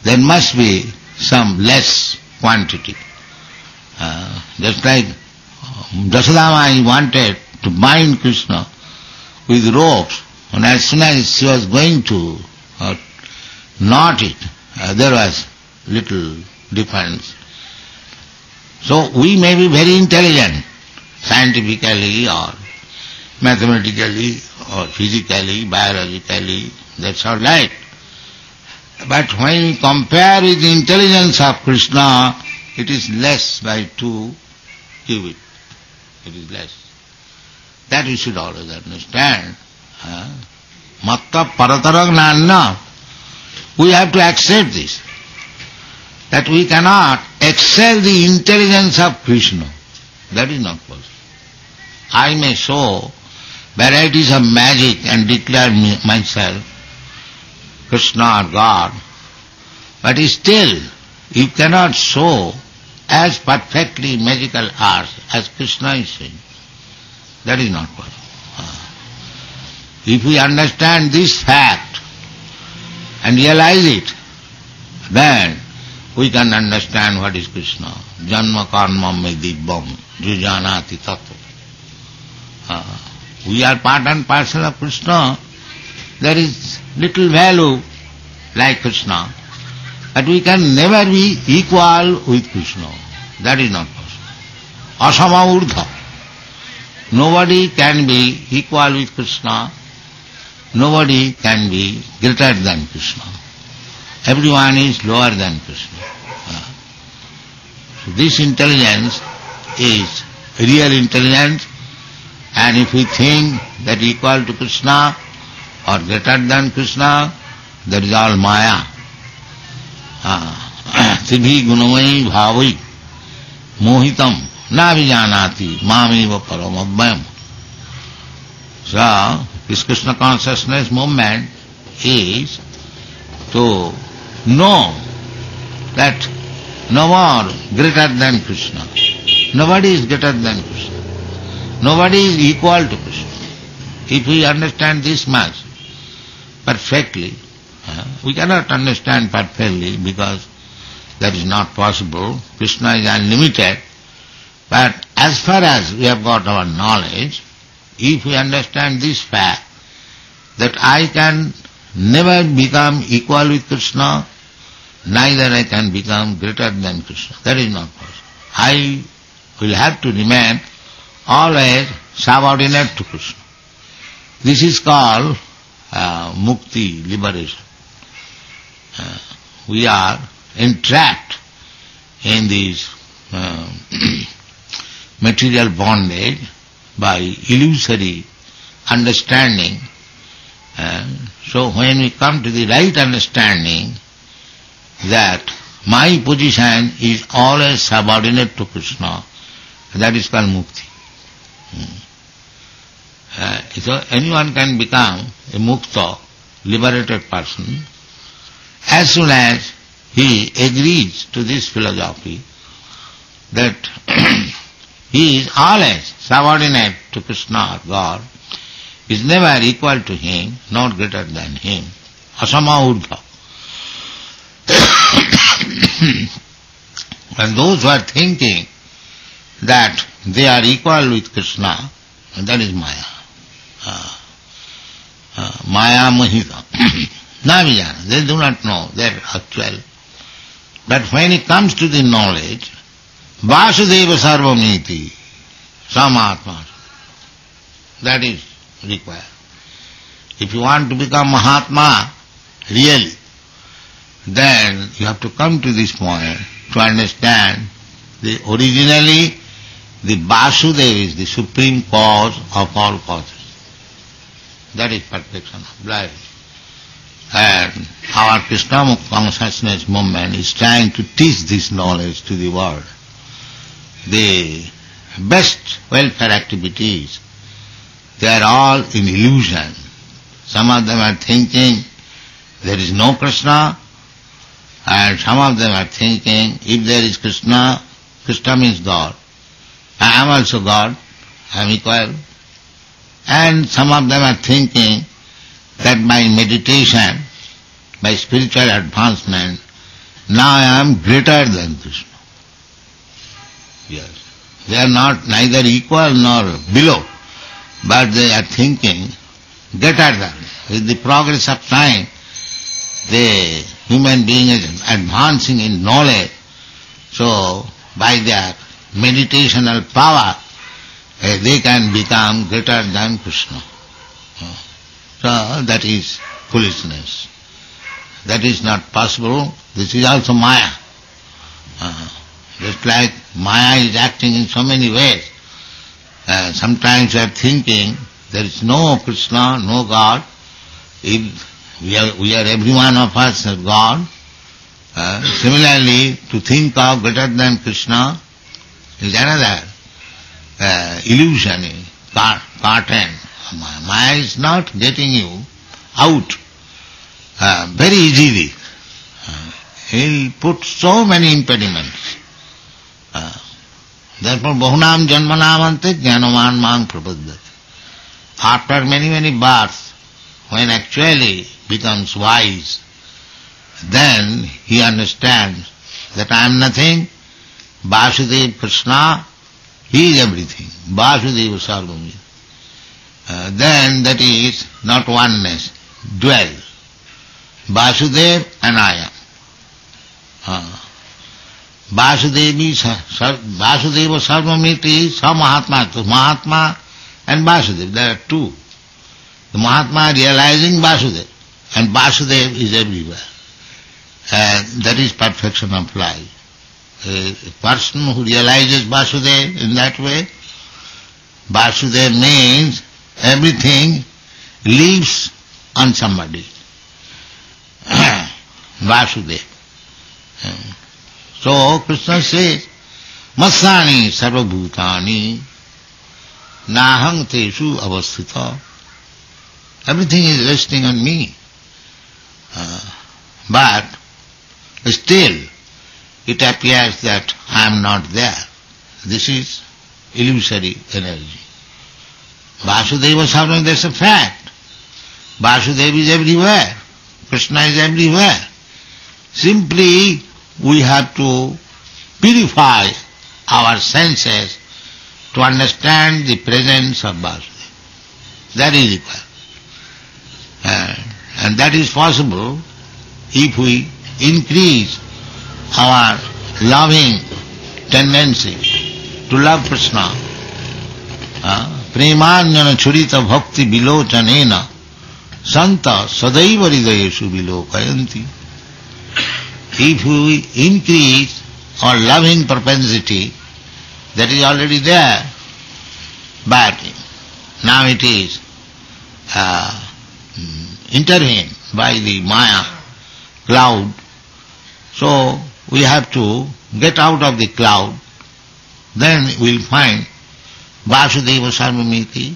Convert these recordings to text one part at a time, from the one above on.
There must be some less quantity. Just like Jasodama wanted to bind Krishna with ropes, and as soon as she was going to knot it, there was little difference. So we may be very intelligent, scientifically or mathematically or physically, biologically, that's all right. But when we compare with the intelligence of Krishna, it is less by 2 cubits. It is less. That we should always understand. Matta paratara gnana. We have to accept this. That we cannot excel the intelligence of Krishna. That is not possible. I may show varieties of magic and declare myself Krishna or God, but still you cannot show as perfectly magical arts as Krishna is saying. That is not possible. If we understand this fact and realize it, then we can understand what is Krishna. Janma karma me dibbam jujanati tattva. We are part and parcel of Krishna. There is little value like Krishna, but we can never be equal with Krishna. That is not possible. Asama urdha. Nobody can be equal with Krishna. Nobody can be greater than Krishna. Everyone is lower than Krishna. So this intelligence is real intelligence, and if we think that equal to Krishna or greater than Krishna, that is all Maya. Sibhi gunamayi bhavai mohitam na vijanati mamiva paramabhyam. So, this Krishna consciousness movement is to know that no more greater than Krishna. Nobody is greater than Krishna. Nobody is equal to Krishna. If we understand this much perfectly, we cannot understand perfectly because that is not possible. Krishna is unlimited. But as far as we have got our knowledge, if we understand this fact, that I can never become equal with Krishna, neither I can become greater than Krishna. That is not possible. I will have to remain always subordinate to Krishna. This is called mukti, liberation. We are entrapped in this material bondage by illusory understanding. So when we come to the right understanding that my position is always subordinate to Krishna, that is called mukti. So anyone can become a mukta, liberated person, as soon as he agrees to this philosophy that he is always subordinate to Krishna or God, is never equal to him, not greater than him. Asama urdha. And those who are thinking that they are equal with Krishna, that is Maya. Maya Mahita. Navijana. They do not know their actual. But when it comes to the knowledge, Vasudeva Sarvamiti, Samatma, that is required. If you want to become Mahatma, really, then you have to come to this point to understand that originally the Vasudeva is the supreme cause of all causes. That is perfection of life. And our Krishna consciousness movement is trying to teach this knowledge to the world. The best welfare activities, they are all in illusion. Some of them are thinking there is no Krishna, And some of them are thinking, if there is Krishna, Krishna means God. I am also God, I am equal. And some of them are thinking that by meditation, by spiritual advancement, now I am greater than Krishna. Yes. They are not neither equal nor below, but they are thinking greater than. With the progress of time, the human being is advancing in knowledge, so by their meditational power, they can become greater than Krishna. So that is foolishness. That is not possible. This is also Maya. Just like Maya is acting in so many ways. Sometimes you are thinking there is no Krishna, no God. If we are every one of us a God. Similarly, to think of greater than Krishna is another illusion, curtain. Maya is not getting you out very easily. He will put so many impediments. Therefore, bahunam janmanamante jnanavan mang prabuddhati. After many births, when actually becomes wise, then he understands that I am nothing, Vasudeva Krishna, he is everything, Vasudeva Sarvamiti. Then that is not oneness, dual. Vasudeva and I am. Vasudeva Sarvamiti, Mahatma, Mahatma and Vasudeva, there are two. The Mahatma realizing Vasudeva, and Vasudeva is everywhere. That is perfection of life. A person who realizes Vasudeva in that way, Vasudeva means everything lives on somebody. Vasudeva. So Krishna says, Masani sarvabhutani nahang teshu avasthita. Everything is resting on me. But still it appears that I am not there. This is illusory energy. Vasudeva Sarvamiti, that's a fact. Vasudeva is everywhere. Krishna is everywhere. Simply we have to purify our senses to understand the presence of Vasudeva. That is required. And that is possible if we increase our loving tendency to love Krishna. Premanyana churita bhakti vilochanena santa sadaiva hridayeshu vilokayanti. If we increase our loving propensity, that is already there, but now it is intervened by the Maya cloud. So we have to get out of the cloud, then we'll find Vasudeva Sarvamiti,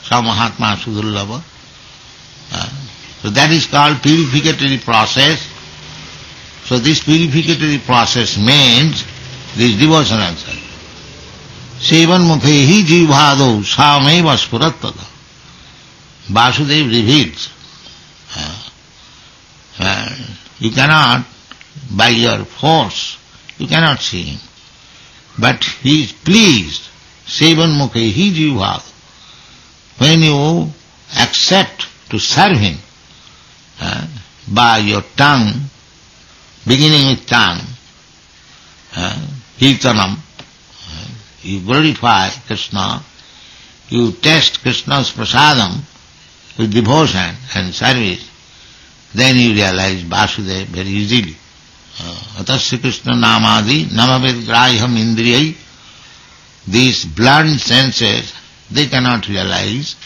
Sa Mahatma Sudullabha. So that is called purificatory process. So this purificatory process means this devotional service. Sevan mukhehi jivhado sameva spurattada. Vasudeva reveals. You cannot, by your force, you cannot see him. But he is pleased. Sevan mukhehi jivhado. When you accept to serve him by your tongue, beginning with tongue, kirtanam, you glorify Krishna, you taste Krishna's prasadam with devotion and service, then you realize Vasudeva very easily. Atasya Krishna namadi namavid graham indriyai. These blunt senses, they cannot realize,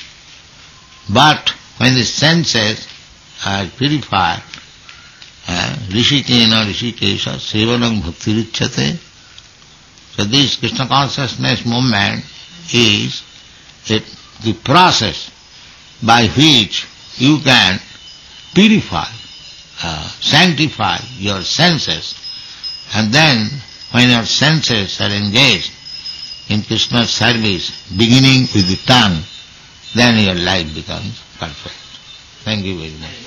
but when the senses are purified, Rishikena Rishikesha Sevanam Bhakti Richate. So this Krishna consciousness movement is the process by which you can purify sanctify your senses, and then when your senses are engaged in Krishna's service, beginning with the tongue, then your life becomes perfect. Thank you very much.